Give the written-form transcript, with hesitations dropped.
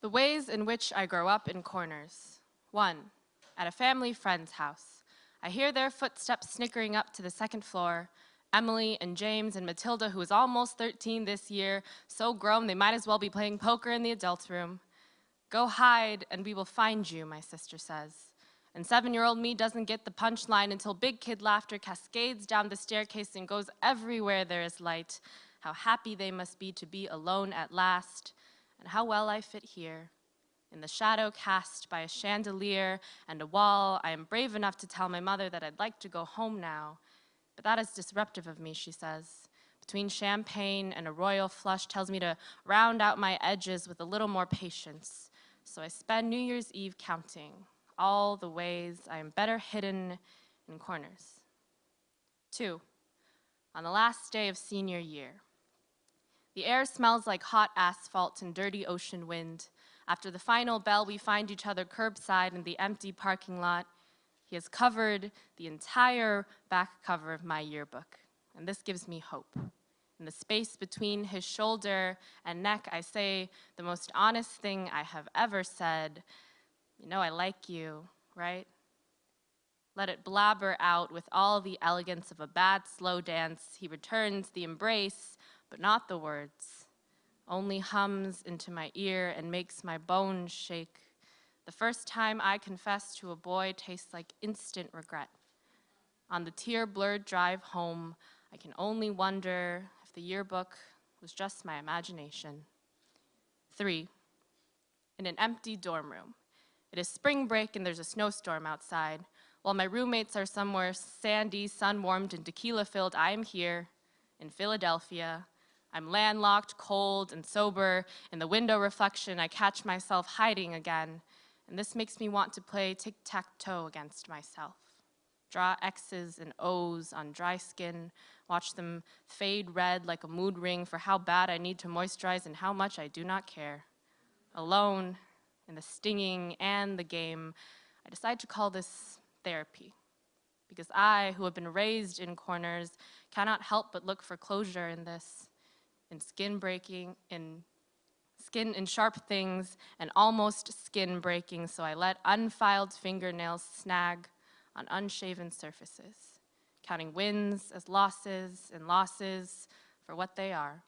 The ways in which I grow up in corners. 1. At a family friend's house. I hear their footsteps snickering up to the second floor. Emily and James and Matilda, who is almost 13 this year, so grown they might as well be playing poker in the adult room. Go hide and we will find you, my sister says. And 7-year-old me doesn't get the punchline until big kid laughter cascades down the staircase and goes everywhere there is light. How happy they must be to be alone at last, and how well I fit here. In the shadow cast by a chandelier and a wall, I am brave enough to tell my mother that I'd like to go home now. But that is disruptive of me, she says. Between champagne and a royal flush tells me to round out my edges with a little more patience. So I spend New Year's Eve counting all the ways I am better hidden in corners. 2. On the last day of senior year. The air smells like hot asphalt and dirty ocean wind. After the final bell, we find each other curbside in the empty parking lot. He has covered the entire back cover of my yearbook, and this gives me hope. In the space between his shoulder and neck, I say the most honest thing I have ever said. You know I like you, right? Let it blabber out with all the elegance of a bad slow dance. He returns the embrace, but not the words. Only hums into my ear and makes my bones shake. The first time I confess to a boy tastes like instant regret. On the tear-blurred drive home, I can only wonder if the yearbook was just my imagination. 3. In an empty dorm room. It is spring break and there's a snowstorm outside. While my roommates are somewhere sandy, sun-warmed, and tequila-filled, I am here in Philadelphia. I'm landlocked, cold, and sober. In the window reflection, I catch myself hiding again. And this makes me want to play tic-tac-toe against myself. Draw X's and O's on dry skin, watch them fade red like a mood ring for how bad I need to moisturize and how much I do not care. Alone, in the stinging and the game, I decide to call this therapy. Because I, who have been raised in corners, cannot help but look for closure in this. In skin in sharp things and almost skin breaking, so I let unfiled fingernails snag on unshaven surfaces, counting wins as losses and losses for what they are.